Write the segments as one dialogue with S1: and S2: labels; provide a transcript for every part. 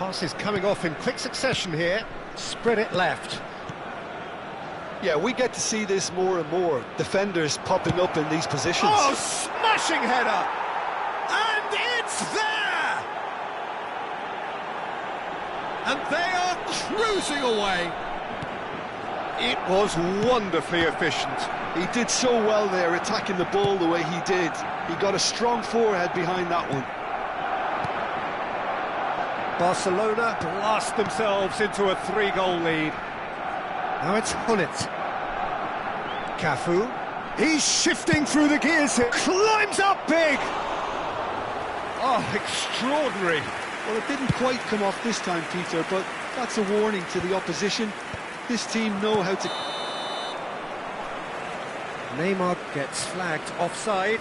S1: Passes coming off in quick succession here. Spread it left.
S2: Yeah, we get to see this more and more. Defenders popping up in these positions.
S1: Oh, smashing header! And it's there! And they are cruising away. It was wonderfully efficient.
S2: He did so well there, attacking the ball the way he did. He got a strong forehead behind that one.
S1: Barcelona blast themselves into a 3-goal lead. Now it's Hullet. Cafu. He's shifting through the gears here. Climbs up big! Oh, extraordinary.
S2: Well, it didn't quite come off this time, Peter, but that's a warning to the opposition. This team know how to...
S1: Neymar gets flagged offside.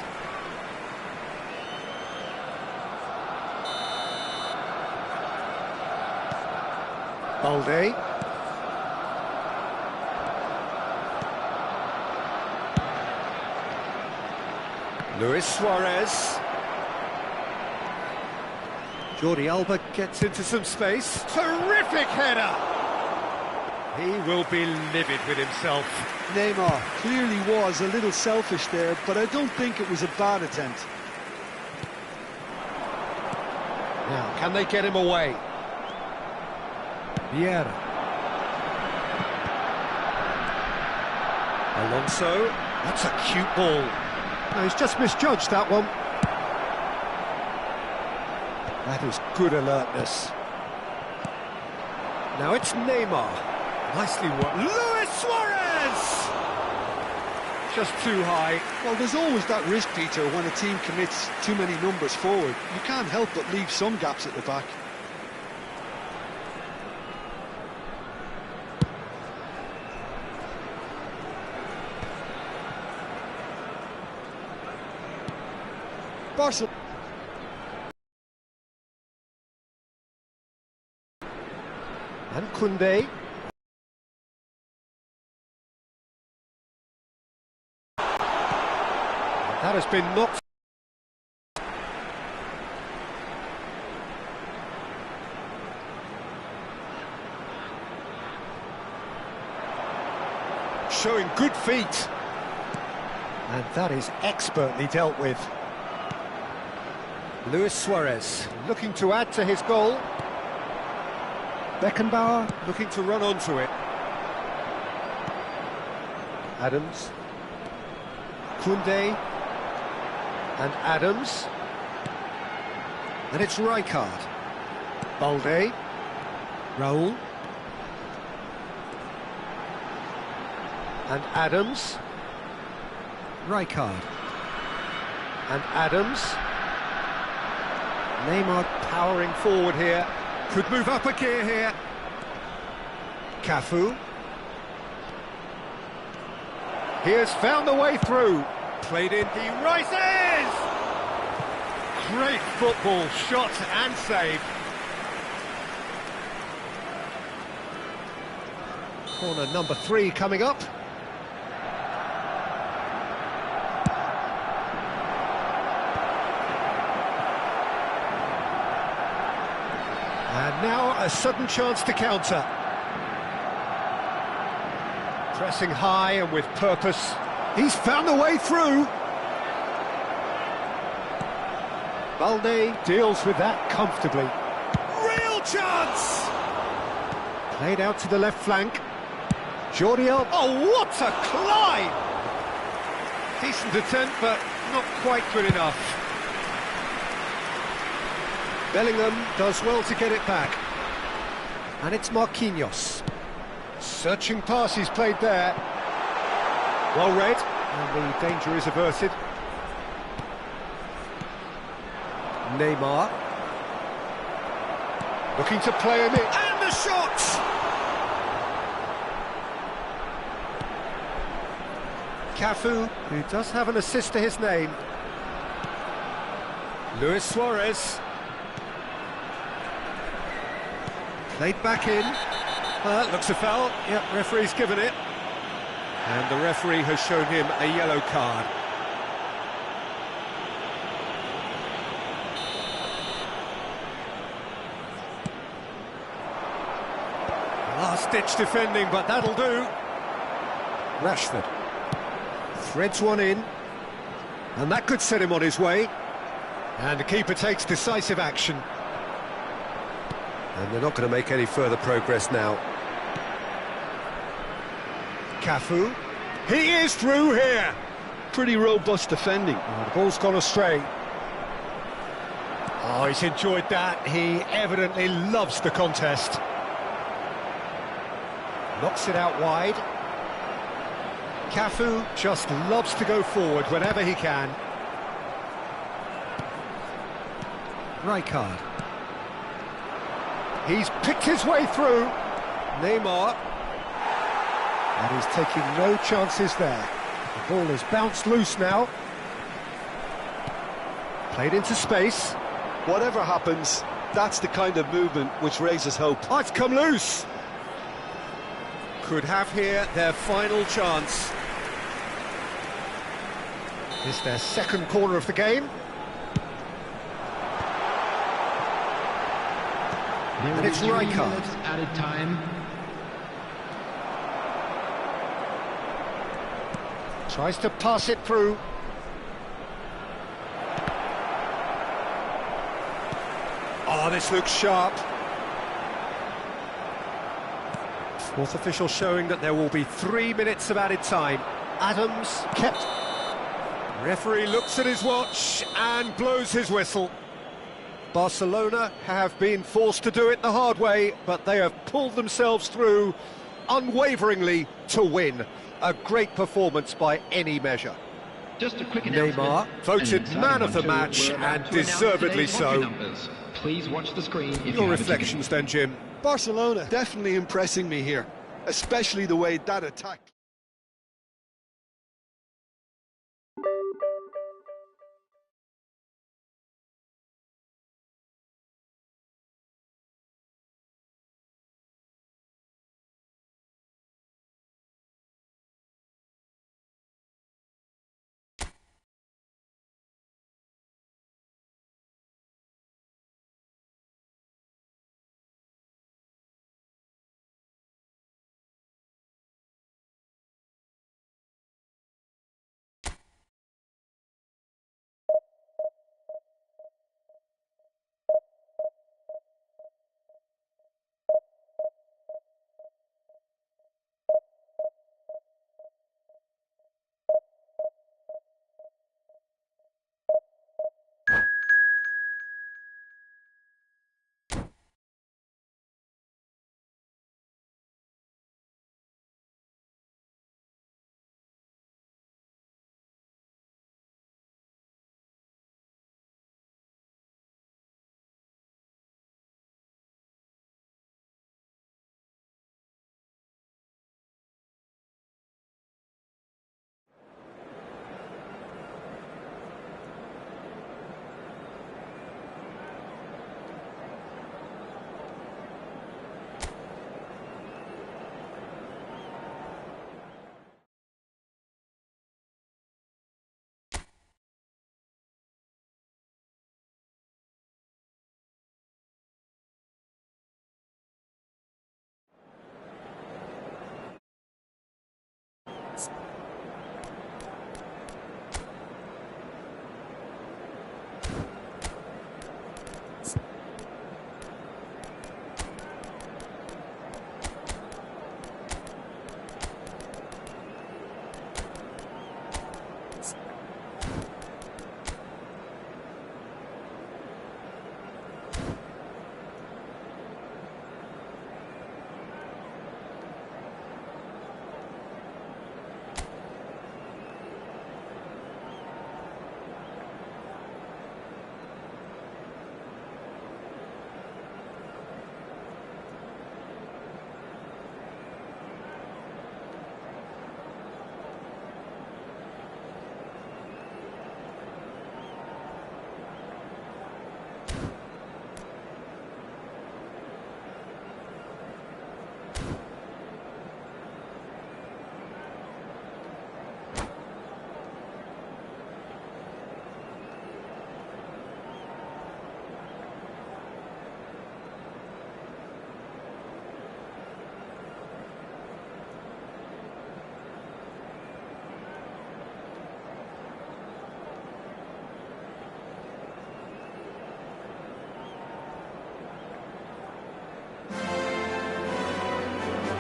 S1: Balde. Luis Suarez. Jordi Alba gets into some space. Terrific header! He will be livid with himself.
S2: Neymar clearly was a little selfish there, but I don't think it was a bad attempt.
S1: Now, can they get him away? Vieira. Alonso. That's a cute ball. No, he's just misjudged that one. That is good alertness. Now it's Neymar. Nicely worked. Luis Suarez! Just too high.
S2: Well, there's always that risk, Peter, when a team commits too many numbers forward. You can't help but leave some gaps at the back. Barcelona.
S1: And Koundé. That has been knocked. Showing good feet. And that is expertly dealt with. Luis Suarez looking to add to his goal. Beckenbauer looking to run onto it. Adams. Koundé. And Adams. And it's Rijkaard. Balde. Raul. And Adams. Rijkaard. And Adams. Neymar powering forward here. Could move up a gear here. Cafu. He has found the way through. Played in, he rises! Great football, shot and save. Corner number 3 coming up. And now a sudden chance to counter. Pressing high and with purpose. He's found a way through. Balde deals with that comfortably. Real chance! Played out to the left flank. Jordi Alba. Oh, what a climb! Decent attempt, but not quite good enough. Bellingham does well to get it back. And it's Marquinhos. Searching pass he's played there. Well read, and the danger is averted. Neymar. Looking to play him in. And the shot! Cafu, who does have an assist to his name. Luis Suarez. Played back in. Looks a foul. Yep, referee's given it. And the referee has shown him a yellow card. Last-ditch defending, but that'll do. Rashford threads one in, and that could set him on his way. And the keeper takes decisive action. And they're not going to make any further progress now. Cafu. He is through here.
S2: Pretty robust defending.
S1: Oh, the ball's gone astray. Oh, he's enjoyed that. He evidently loves the contest. Knocks it out wide. Cafu just loves to go forward whenever he can. Rijkaard. He's picked his way through. Neymar. And he's taking no chances there. The ball has bounced loose now. Played into space.
S2: Whatever happens, that's the kind of movement which raises hope.
S1: Oh, it's come loose. Could have here their final chance. It's their second corner of the game. And it's Rijkaard.
S3: Added time.
S1: Tries to pass it through. Oh, this looks sharp. Fourth official showing that there will be 3 minutes of added time. Adams kept... Referee looks at his watch and blows his whistle. Barcelona have been forced to do it the hard way, but they have pulled themselves through unwaveringly to win. A great performance by any measure.
S3: Just a quick
S1: Neymar voted man of the match, and deservedly so.
S3: Please watch the screen.
S1: Your reflections then, Jim?
S2: Barcelona definitely impressing me here, especially the way that attack.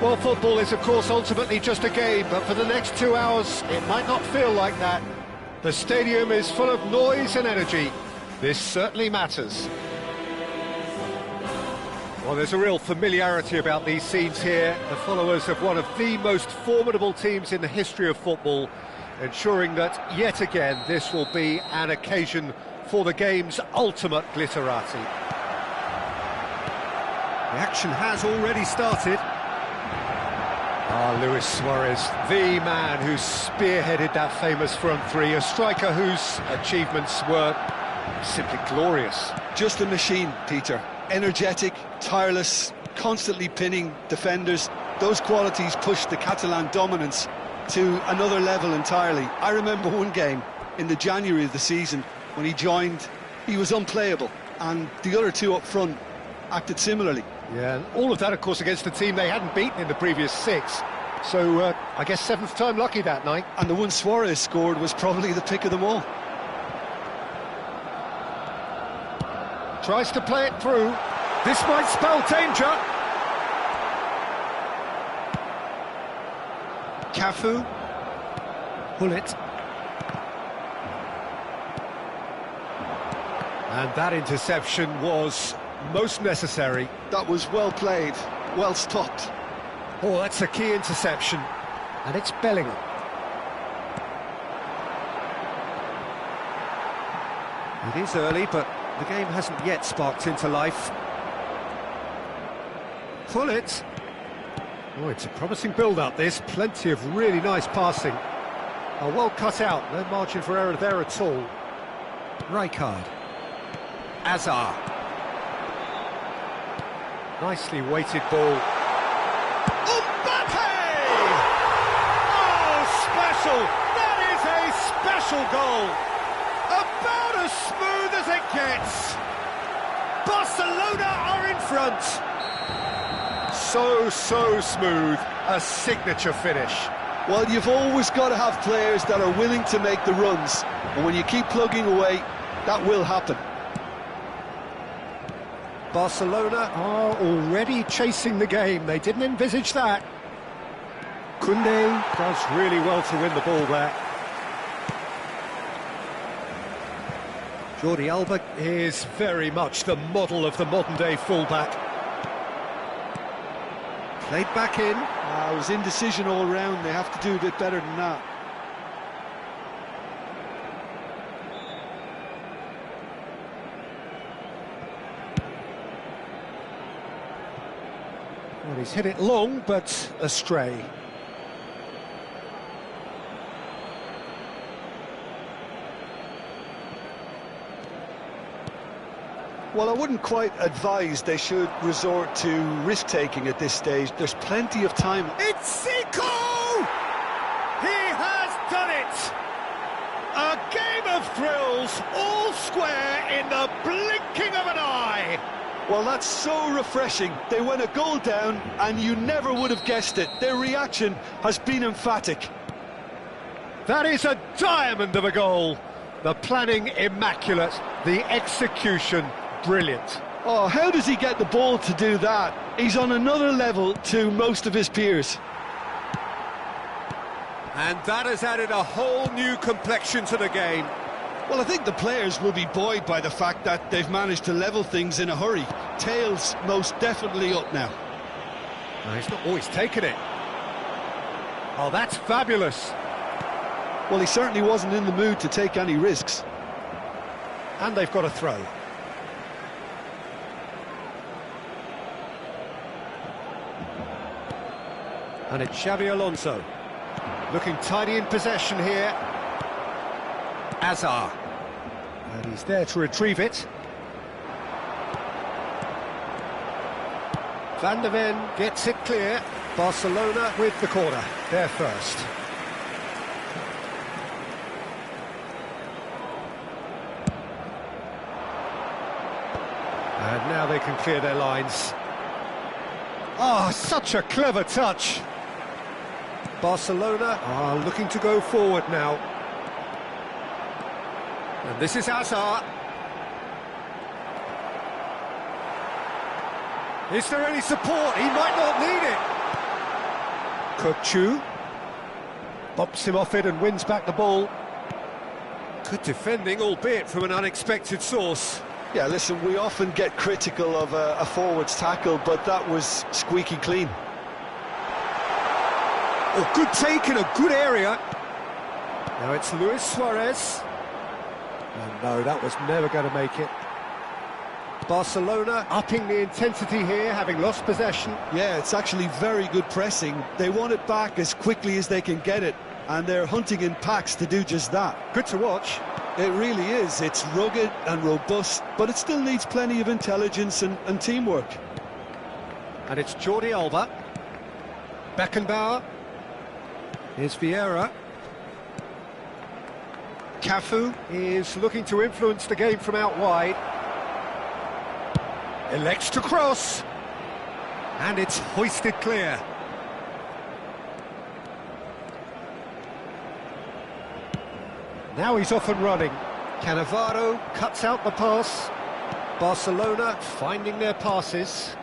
S1: Well, football is, of course, ultimately just a game, but for the next 2 hours, it might not feel like that. The stadium is full of noise and energy. This certainly matters. Well, there's a real familiarity about these scenes here. The followers of one of the most formidable teams in the history of football, ensuring that, yet again, this will be an occasion for the game's ultimate glitterati. The action has already started. Luis Suarez, the man who spearheaded that famous front three, a striker whose achievements were simply glorious.
S2: Just a machine, Peter. Energetic, tireless, constantly pinning defenders. Those qualities pushed the Catalan dominance to another level entirely. I remember one game in the January of the season when he joined, he was unplayable, and the other two up front acted similarly.
S1: Yeah, and all of that, of course, against a team they hadn't beaten in the previous 6. So, I guess 7th time lucky that night.
S2: And the one Suarez scored was probably the pick of them all.
S1: Tries to play it through. This might spell danger. Cafu. Hullet. And that interception was most necessary.
S2: That was well played, well stopped.
S1: Oh, that's a key interception. And it's Bellingham. It is early, but the game hasn't yet sparked into life. Hullet. Oh, it's a promising build-up, this. Plenty of really nice passing. Oh, well cut out. No margin for error there at all. Rijkaard. Azar. Nicely weighted ball. Mbappe! Oh, special! That is a special goal! About as smooth as it gets. Barcelona are in front. So smooth. A signature finish.
S2: Well, you've always got to have players that are willing to make the runs. And when you keep plugging away, that will happen.
S1: Barcelona are already chasing the game. They didn't envisage that. Koundé does really well to win the ball there. Jordi Alba is very much the model of the modern-day fullback. Played back in.
S2: It was indecision all round. They have to do a bit better than that.
S1: Well, he's hit it long, but astray.
S2: Well, I wouldn't quite advise they should resort to risk-taking at this stage. There's plenty of time.
S1: It's Zico! He has done it! A game of thrills, all square in the blinking of an eye!
S2: Well, that's so refreshing. They went a goal down, and you never would have guessed it. Their reaction has been emphatic.
S1: That is a diamond of a goal. The planning immaculate, the execution brilliant.
S2: Oh, how does he get the ball to do that? He's on another level to most of his peers.
S1: And that has added a whole new complexion to the game.
S2: Well, I think the players will be buoyed by the fact that they've managed to level things in a hurry. Tails most definitely up now.
S1: No, he's not always taken it. Oh, that's fabulous.
S2: Well, he certainly wasn't in the mood to take any risks.
S1: And they've got a throw. And it's Xabi Alonso. Looking tidy in possession here. Azar. And he's there to retrieve it. Van der Ven gets it clear. Barcelona with the corner. They're first. And now they can clear their lines. Oh, such a clever touch. Barcelona are looking to go forward now. And this is Hazard. Is there any support? He might not need it. Chu bumps him off it and wins back the ball. Good defending, albeit from an unexpected source.
S2: Yeah, listen, we often get critical of a forward's tackle, but that was squeaky clean.
S1: Oh, good take in a good area. Now it's Luis Suarez. And no, that was never going to make it. Barcelona upping the intensity here, having lost possession.
S2: Yeah, it's actually very good pressing. They want it back as quickly as they can get it, and they're hunting in packs to do just that.
S1: Good to watch.
S2: It really is. It's rugged and robust, but it still needs plenty of intelligence and teamwork.
S1: And it's Jordi Alba. Beckenbauer. Here's Vieira. Cafu is looking to influence the game from out wide. Elects to cross. And it's hoisted clear. Now he's off and running. Cannavaro cuts out the pass. Barcelona finding their passes.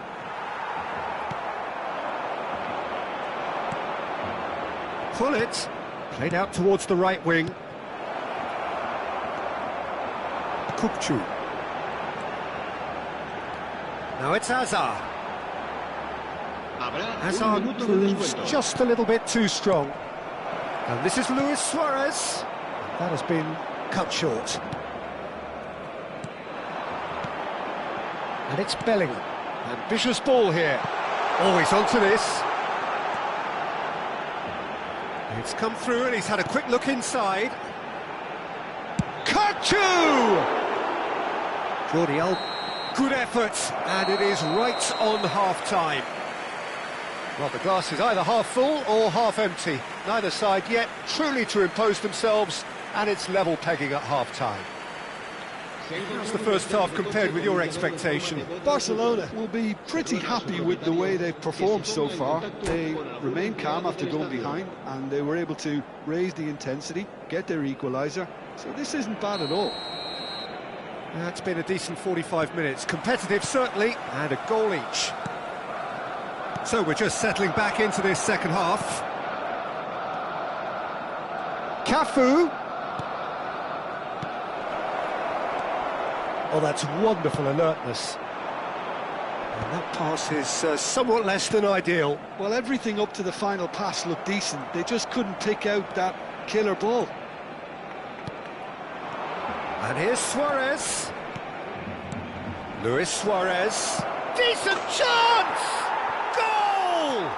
S1: Pullet played out towards the right wing. Chu. Now it's Hazard. Hazard proves just a little bit too strong. And this is Luis Suarez. That has been cut short. And it's Bellingham. Ambitious ball here. Always onto this. It's come through and he's had a quick look inside. Chu! Jordi Alba. Good effort, and it is right on half-time. Well, the glass is either half full or half empty. Neither side yet truly to impose themselves, and it's level pegging at half-time. How's the first half compared with your expectation?
S2: Barcelona will be pretty happy with the way they've performed so far. They remain calm after going behind, and they were able to raise the intensity, get their equaliser. So this isn't bad at all.
S1: It's been a decent 45 minutes. Competitive, certainly, and a goal each. So we're just settling back into this second half. Cafu. Oh, that's wonderful alertness. And that pass is somewhat less than ideal.
S2: Well, everything up to the final pass looked decent. They just couldn't pick out that killer ball.
S1: And here's Suarez. Luis Suarez. Decent chance! Goal!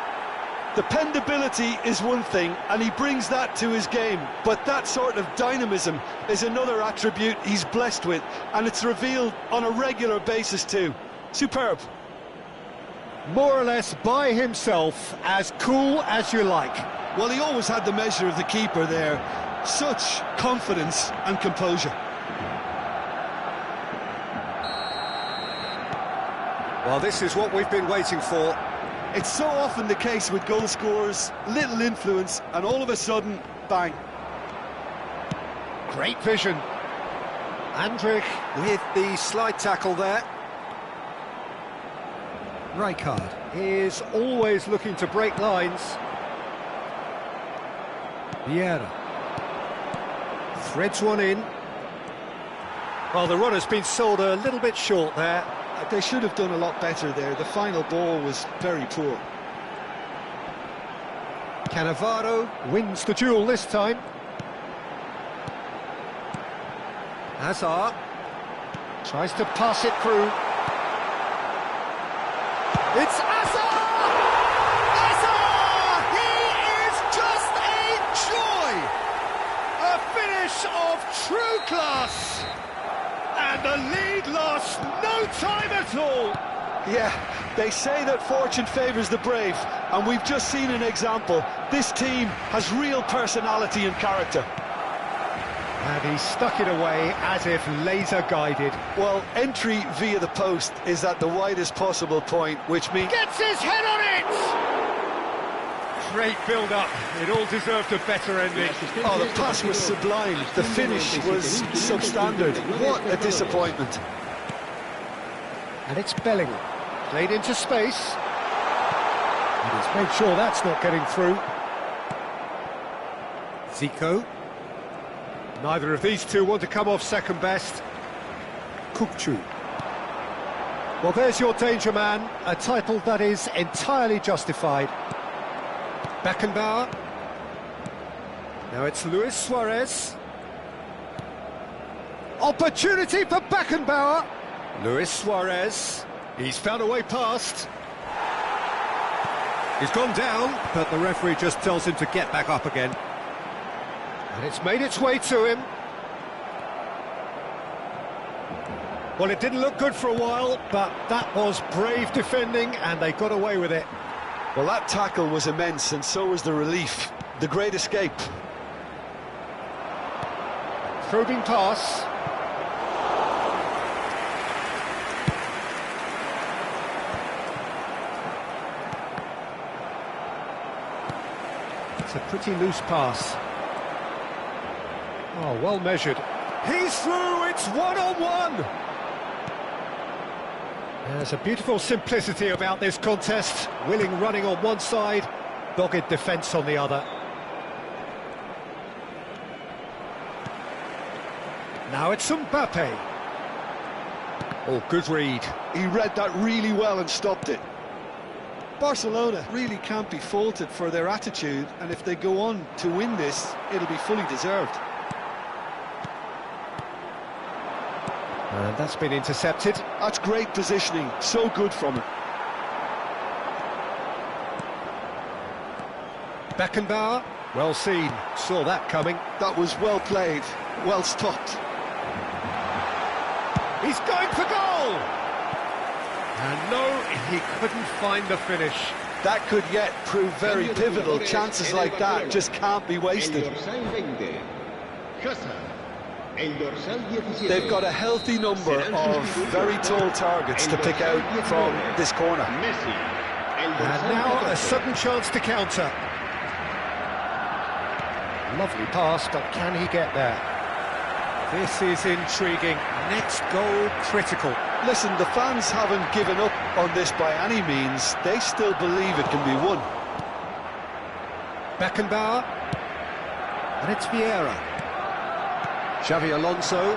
S2: Dependability is one thing, and he brings that to his game, but that sort of dynamism is another attribute he's blessed with, and it's revealed on a regular basis too. Superb.
S1: More or less by himself, as cool as you like.
S2: Well, he always had the measure of the keeper there. Such confidence and composure.
S1: Well, this is what we've been waiting for.
S2: It's so often the case with goal scorers, little influence, and all of a sudden, bang.
S1: Great vision. Andrich with the slide tackle there. Rijkaard is always looking to break lines. Vieira threads one in. Well, the run has been sold a little bit short there.
S2: They should have done a lot better there. The final ball was very poor.
S1: Cannavaro wins the duel this time. Hazard tries to pass it through. It's Hazard! Hazard! He is just a joy! A finish of true class! And the lead lost no time at all.
S2: Yeah, they say that fortune favours the brave, and we've just seen an example. This team has real personality and character.
S1: And he stuck it away as if laser guided.
S2: Well, entry via the post is at the widest possible point, which means...
S1: Gets his head on it! Great build-up. It all deserved a better ending.
S2: Oh, the pass was sublime. The finish was substandard. What a disappointment.
S1: And it's Bellingham. Played into space. And he's made sure that's not getting through. Zico. Neither of these two want to come off second best. Kukçu. Well, there's your danger man, a title that is entirely justified. Beckenbauer. Now it's Luis Suarez. Opportunity for Beckenbauer. Luis Suarez. He's found a way past. He's gone down, but the referee just tells him to get back up again. And it's made its way to him. Well, it didn't look good for a while, but that was brave defending, and they got away with it.
S2: Well, that tackle was immense, and so was the relief. The great escape.
S1: Probing pass. It's a pretty loose pass. Oh, well measured. He's through, it's one-on-one! There's a beautiful simplicity about this contest. Willing running on one side, dogged defence on the other. Now it's Mbappe. Oh, good read.
S2: He read that really well and stopped it. Barcelona really can't be faulted for their attitude, and if they go on to win this, it'll be fully deserved.
S1: And that's been intercepted.
S2: That's great positioning, so good from him.
S1: Beckenbauer, well seen, saw that coming.
S2: That was well played, well stopped.
S1: He's going for goal! And no, he couldn't find the finish.
S2: That could yet prove very pivotal. Chances like that just can't be wasted. They've got a healthy number of very tall targets to pick out from this corner.
S1: And now a sudden chance to counter. Lovely pass, but can he get there? This is intriguing. Next goal critical.
S2: Listen, the fans haven't given up on this by any means. They still believe it can be won.
S1: Beckenbauer. And it's Vieira. Xavi Alonso.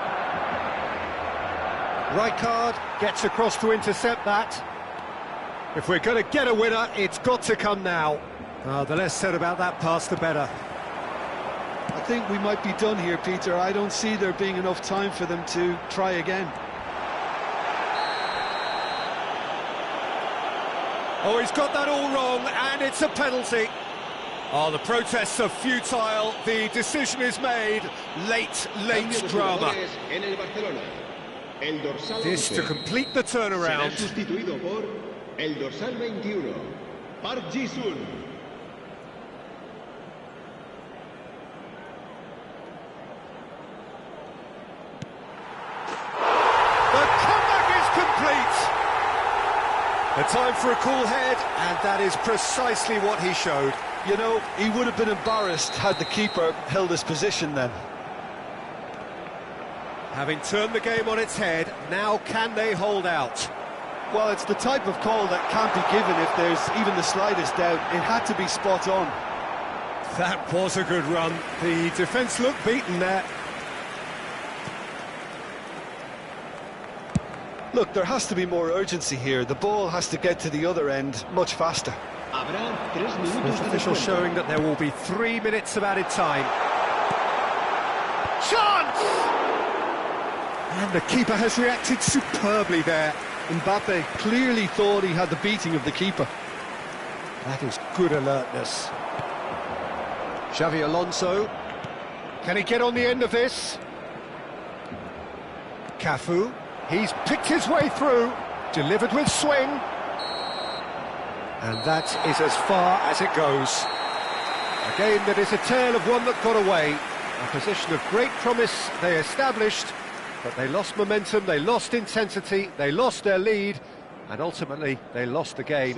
S1: Rijkaard gets across to intercept that. If we're going to get a winner, it's got to come now. The less said about that pass, the better.
S2: I think we might be done here, Peter. I don't see there being enough time for them to try again.
S1: Oh, he's got that all wrong, and it's a penalty. Oh, the protests are futile. The decision is made. Late drama. This to complete the turnaround.
S4: El dorsal 21, Park Ji-sun.
S1: The comeback is complete. A time for a cool head, and that is precisely what he showed.
S2: You know, he would have been embarrassed had the keeper held his position then.
S1: Having turned the game on its head, now can they hold out?
S2: Well, it's the type of call that can't be given if there's even the slightest doubt. It had to be spot on.
S1: That was a good run. The defence looked beaten there.
S2: Look, there has to be more urgency here. The ball has to get to the other end much faster.
S1: With officials showing that there will be 3 minutes of added time. Chance! And the keeper has reacted superbly there.
S2: Mbappe clearly thought he had the beating of the keeper.
S1: That is good alertness. Xavi Alonso. Can he get on the end of this? Cafu. He's picked his way through. Delivered with swing. And that is as far as it goes. A game that is a tale of one that got away. A position of great promise they established, but they lost momentum, they lost intensity, they lost their lead, and ultimately they lost the game.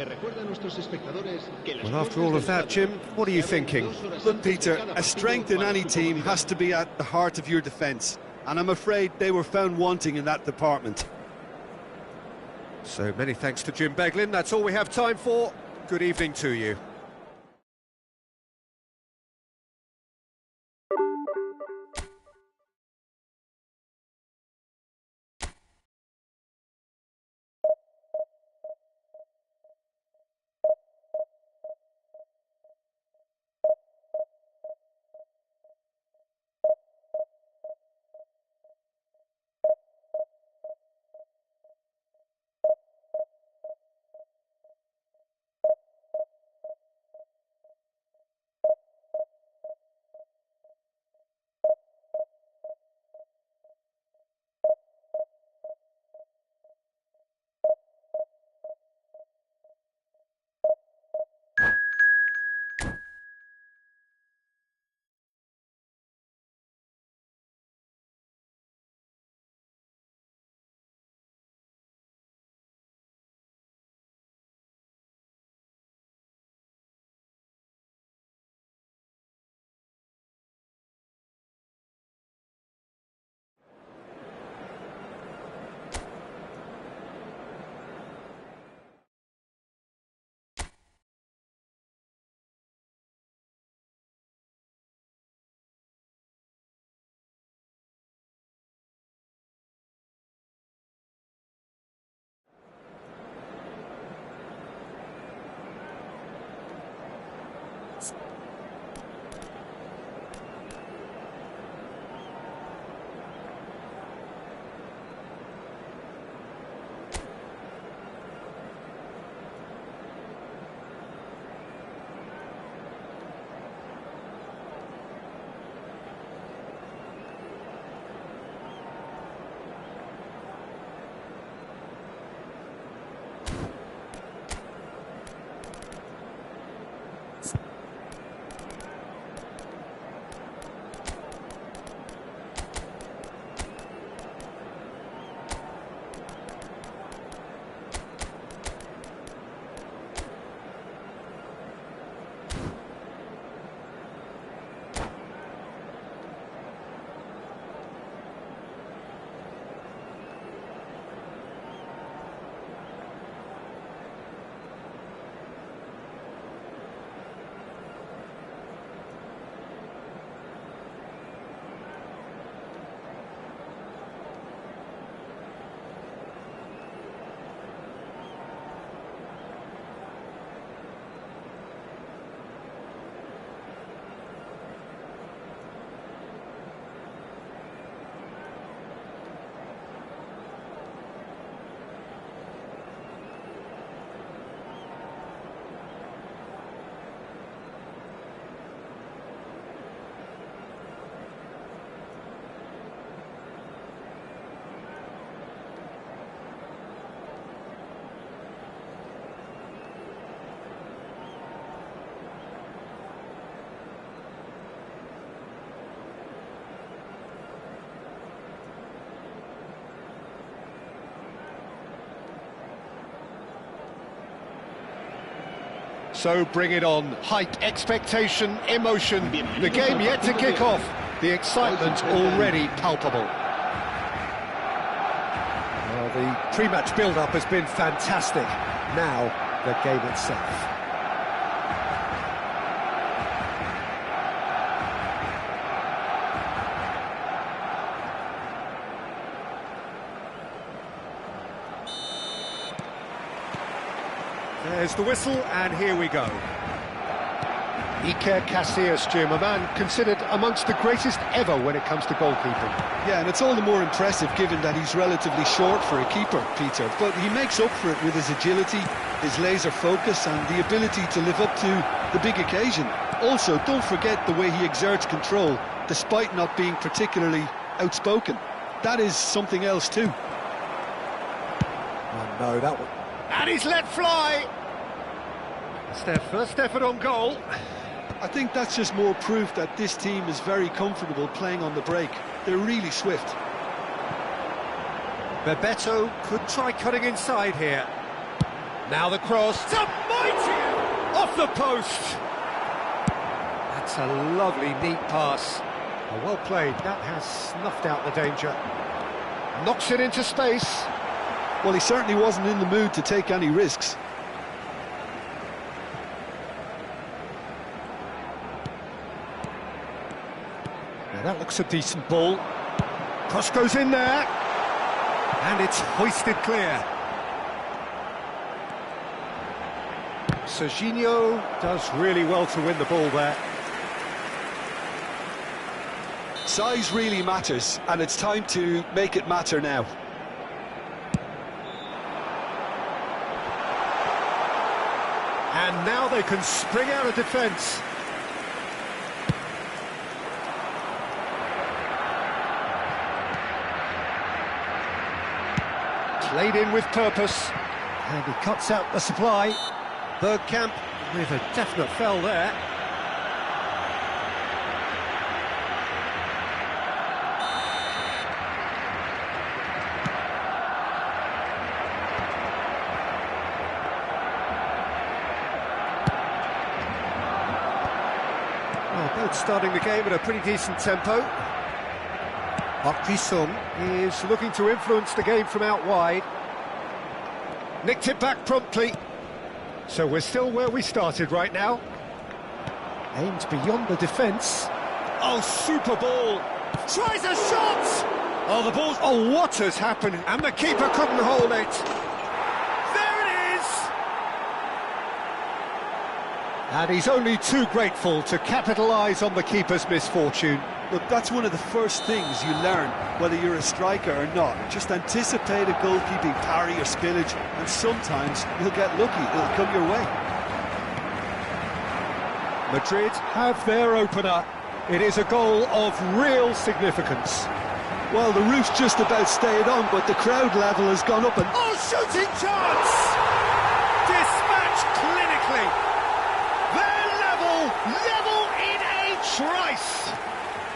S1: Well, after all of that, Jim, what are you thinking?
S2: Look, Peter, a strength in any team has to be at the heart of your defence, and I'm afraid they were found wanting in that department.
S1: So many thanks to Jim Beglin. That's all we have time for. Good evening to you. So bring it on. Hype, expectation, emotion. The game yet to kick off. The excitement already palpable. Well, the pre-match build-up has been fantastic. Now, the game itself. There's the whistle, and here we go. Iker Casillas, Jim, a man considered amongst the greatest ever when it comes to goalkeeping.
S2: Yeah, and it's all the more impressive given that he's relatively short for a keeper, Peter. But he makes up for it with his agility, his laser focus, and the ability to live up to the big occasion. Also, don't forget the way he exerts control, despite not being particularly outspoken. That is something else too.
S1: Oh no, that one. And he's let fly! It's their first effort on goal.
S2: I think that's just more proof that this team is very comfortable playing on the break. They're really swift.
S1: Bebeto could try cutting inside here. Now the cross. It's a mighty! Off the post! That's a lovely, neat pass. Oh, well played. That has snuffed out the danger. Knocks it into space.
S2: Well, he certainly wasn't in the mood to take any risks.
S1: That looks a decent ball. Cross goes in there. And it's hoisted clear. Serginho does really well to win the ball there.
S2: Size really matters, and it's time to make it matter now.
S1: And now they can spring out of defence. Played in with purpose. And he cuts out the supply. Bergkamp with a definite foul there. Well, both starting the game at a pretty decent tempo. Park Ji-sung is looking to influence the game from out wide. Nicked it back promptly. So we're still where we started right now. Aims beyond the defence. Oh, super ball. Tries a shot! Oh, the ball's... Oh, what has happened? And the keeper couldn't hold it. There it is! And he's only too grateful to capitalise on the keeper's misfortune.
S2: Look, that's one of the first things you learn, whether you're a striker or not. Just anticipate a goalkeeping parry or spillage, and sometimes you'll get lucky, it'll come your way.
S1: Madrid have their opener. It is a goal of real significance.
S2: Well, the roof's just about stayed on, but the crowd level has gone up and...
S1: Oh, shooting chance! Dispatched clinically. They're level in a trice.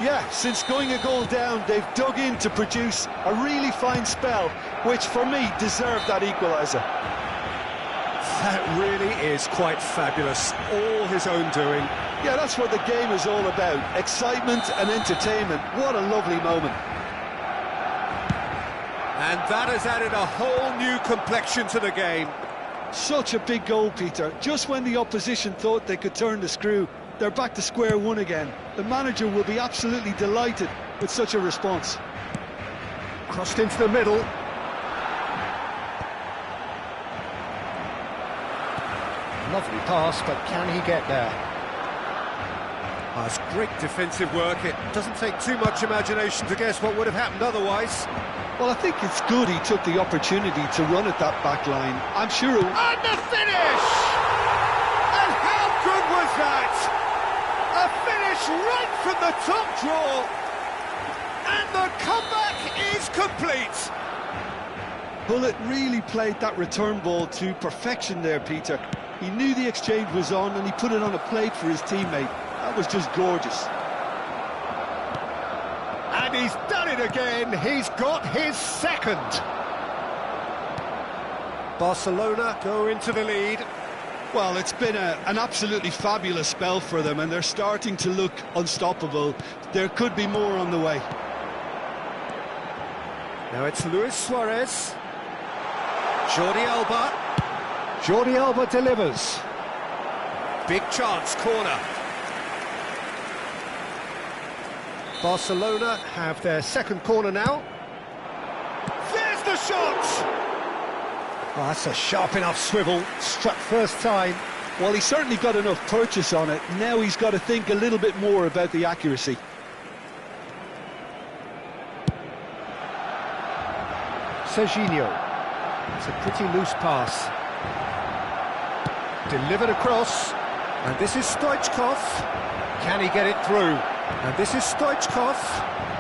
S2: Yeah, since going a goal down, they've dug in to produce a really fine spell, which for me deserved that equaliser.
S1: That really is quite fabulous, all his own doing.
S2: Yeah, that's what the game is all about, excitement and entertainment. What a lovely moment.
S1: And that has added a whole new complexion to the game.
S2: Such a big goal, Peter. Just when the opposition thought they could turn the screw, they're back to square one again. The manager will be absolutely delighted with such a response.
S1: Crossed into the middle. Lovely pass, but can he get there? Oh, it's great defensive work. It doesn't take too much imagination to guess what would have happened otherwise.
S2: Well, I think it's good he took the opportunity to run at that back line. I'm sure...
S1: And the finish! And how good was that? A finish right from the top draw. And the comeback is complete.
S2: Bullet really played that return ball to perfection there, Peter. He knew the exchange was on and he put it on a plate for his teammate. That was just gorgeous.
S1: And he's done it again. He's got his second. Barcelona go into the lead.
S2: Well, it's been an absolutely fabulous spell for them, and they're starting to look unstoppable. There could be more on the way.
S1: Now it's Luis Suarez. Jordi Alba. Jordi Alba delivers. Big chance, corner. Barcelona have their second corner now. There's the shot! Oh, that's a sharp enough swivel. Struck first time.
S2: Well, he certainly got enough purchase on it. Now he's got to think a little bit more about the accuracy.
S1: Serginho. It's a pretty loose pass. Delivered across. And this is Stoichkov. Can he get it through? And this is Stoichkov.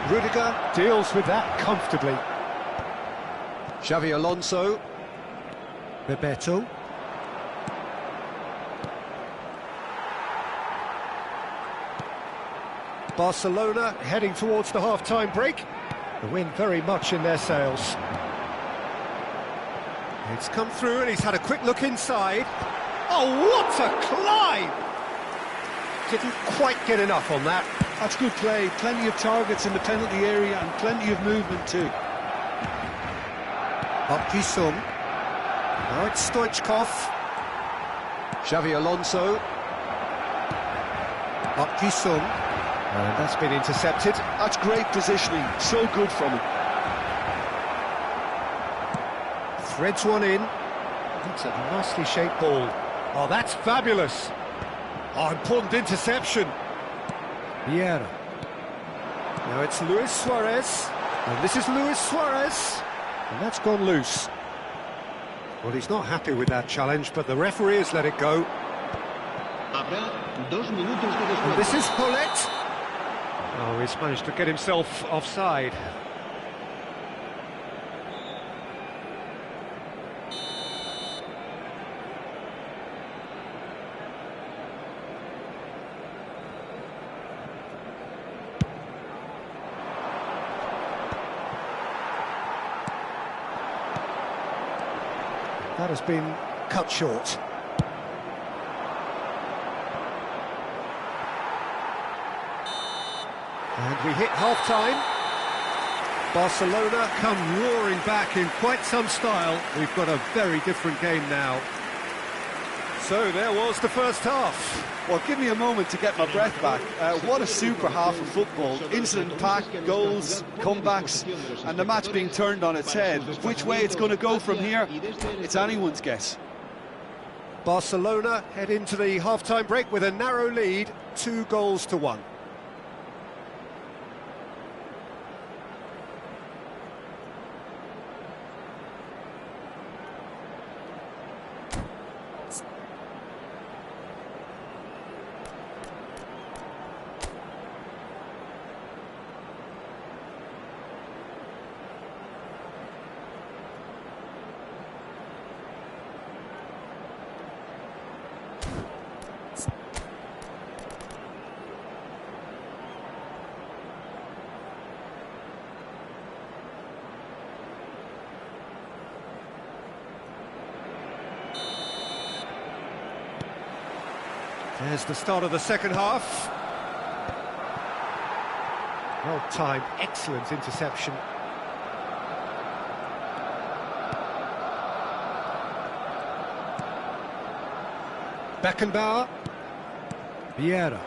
S1: Rudiger deals with that comfortably. Xavi Alonso. Bebeto. Barcelona heading towards the half-time break. The wind very much in their sails. It's come through and he's had a quick look inside. Oh, what a climb! Didn't quite get enough on that.
S2: That's good play. Plenty of targets in the penalty area and plenty of movement too.
S1: Park Ji-sung. Now it's Stoichkov. Xavi Alonso. Park Ji-sung. And that's been intercepted.
S2: That's great positioning, so good from him.
S1: Threads one in. That's a nicely shaped ball. Oh, that's fabulous. Oh, important interception. Vieira. Now it's Luis Suarez. And this is Luis Suarez. And that's gone loose. Well, he's not happy with that challenge, but the referee has let it go. And this is Paulette. Oh, he's managed to get himself offside. That has been cut short. And we hit half-time. Barcelona come roaring back in quite some style. We've got a very different game now. So there was the first half.
S2: Well, give me a moment to get my breath back. What a super half of football. Incident-packed, goals, comebacks, and the match being turned on its head. Which way it's going to go from here, it's anyone's guess.
S1: Barcelona head into the half-time break with a narrow lead, 2-1. There's the start of the second half. Well timed, excellent interception. Beckenbauer. Vieira.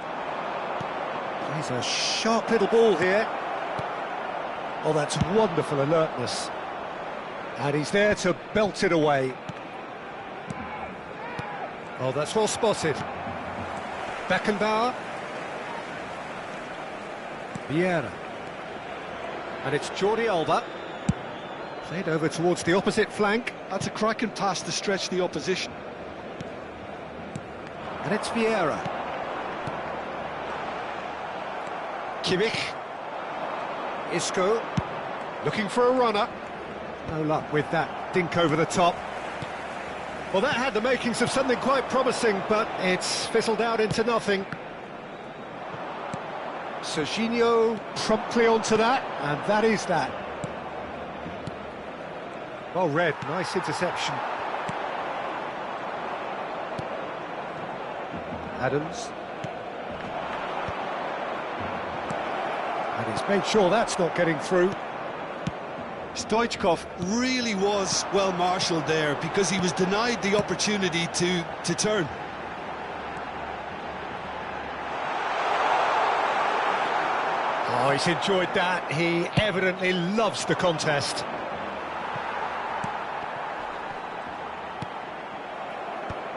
S1: Plays a sharp little ball here. Oh, that's wonderful alertness. And he's there to belt it away. Oh, that's well spotted. Beckenbauer. Vieira. And it's Jordi Alba. Played over towards the opposite flank.
S2: That's a cracking pass to stretch the opposition.
S1: And it's Vieira. Kimmich. Isco. Looking for a runner. No luck with that dink over the top. Well, that had the makings of something quite promising, but it's fizzled out into nothing. Serginho promptly onto that, and that is that. Well read, nice interception. Adams. And he's made sure that's not getting through.
S2: Stoichkov really was well marshalled there because he was denied the opportunity to turn.
S1: Oh, he's enjoyed that. He evidently loves the contest.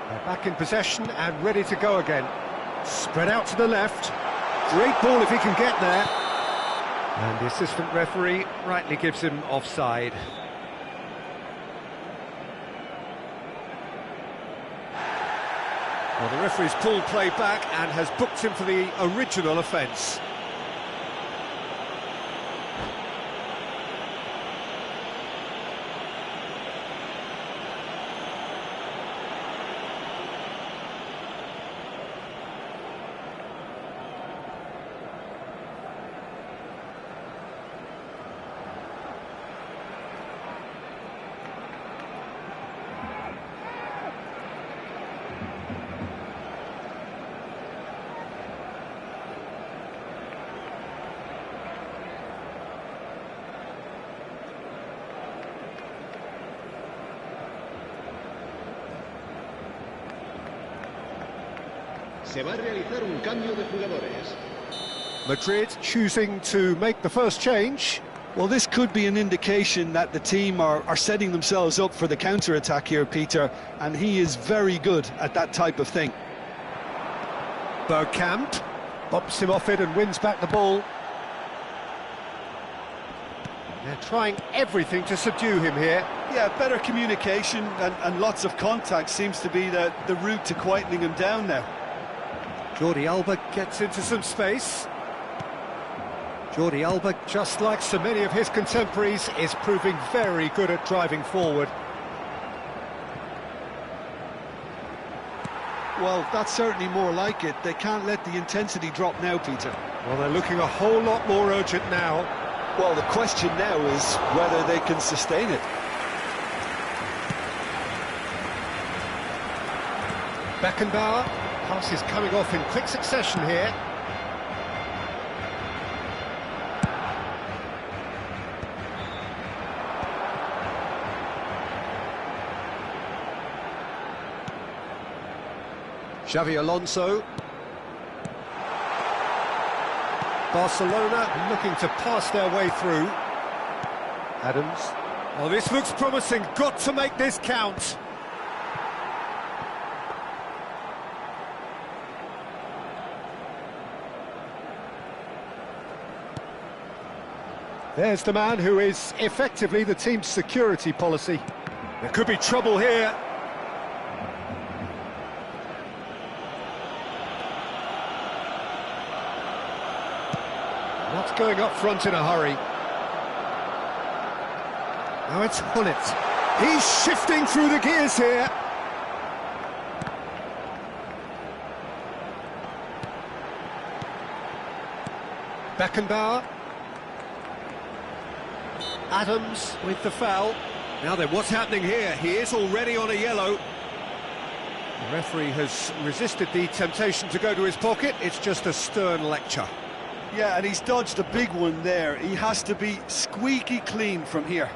S1: They're back in possession and ready to go again. Spread out to the left. Great ball if he can get there. And the assistant referee rightly gives him offside. Well, the referee's pulled play back and has booked him for the original offence.
S4: Se va a realizar un cambio de jugadores.
S1: Madrid choosing to make the first change.
S2: Well, this could be an indication that the team are setting themselves up for the counter-attack here, Peter, and he is very good at that type of thing.
S1: Bergkamp bumps him off it and wins back the ball. They're trying everything to subdue him here.
S2: Yeah, better communication and lots of contact seems to be the route to quietening him down now.
S1: Jordi Alba gets into some space. Jordi Alba, just like so many of his contemporaries, is proving very good at driving forward.
S2: Well, that's certainly more like it. They can't let the intensity drop now, Peter.
S1: Well, they're looking a whole lot more urgent now.
S2: Well, the question now is whether they can sustain it.
S1: Beckenbauer, passes coming off in quick succession here. Xavi Alonso. Barcelona looking to pass their way through. Adams. Oh, this looks promising. Got to make this count. There's the man who is effectively the team's security policy. There could be trouble here. Not going up front in a hurry. Now it's Hullet. He's shifting through the gears here. Beckenbauer. Adams with the foul. Now then, what's happening here? He is already on a yellow. The referee has resisted the temptation to go to his pocket. It's just a stern lecture.
S2: Yeah, and he's dodged a big one there. He has to be squeaky clean from here.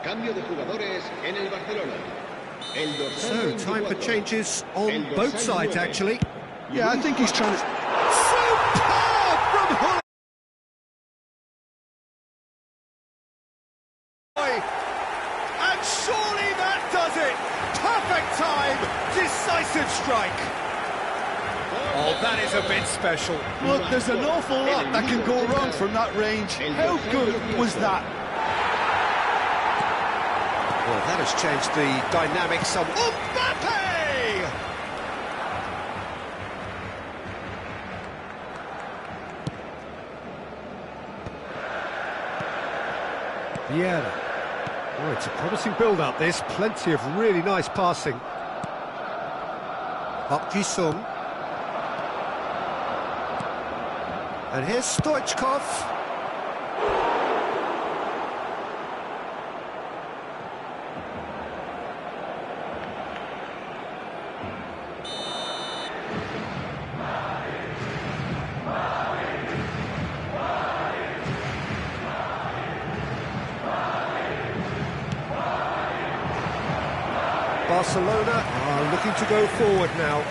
S4: Cambio de jugadores en el Barcelona. El dorsal
S1: So, time for
S4: 24.
S1: changes on both sides, actually.
S2: Yeah, I think he's trying to...
S1: Superb from Hullet! And surely that does it! Perfect time! Decisive strike! Oh, that is a bit special.
S2: Look, there's an awful lot that can go wrong from that range. How good was that?
S1: Well, that has changed the dynamic somewhat. Oh, Mbappe! Vieira. Oh, it's a promising build-up, this. Plenty of really nice passing. Park Ji-sung. And here's Stoichkov. Barcelona are looking to go forward now.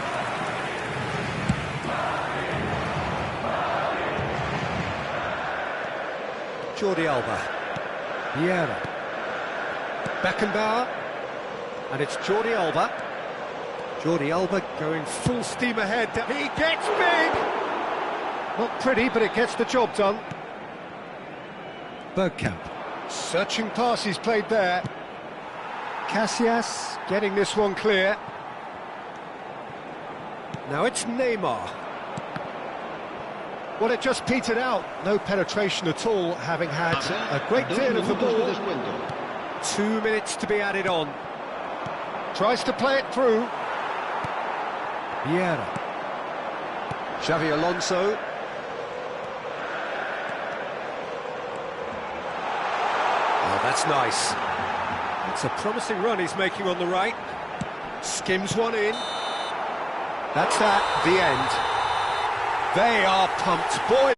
S1: Jordi Alba. Vieira. Beckenbauer. And it's Jordi Alba. Jordi Alba going full steam ahead. He gets big! Not pretty, but it gets the job done.
S5: Bergkamp.
S1: Searching passes played there. Casillas getting this one clear. Now it's Neymar. Well, it just petered out. No penetration at all, having had a great deal of the ball. 2 minutes to be added on. Tries to play it through.
S5: Vieira.
S1: Xavi Alonso. Oh, that's nice. It's a promising run he's making on the right. Skims one in. That's that, the end. They are pumped, boy.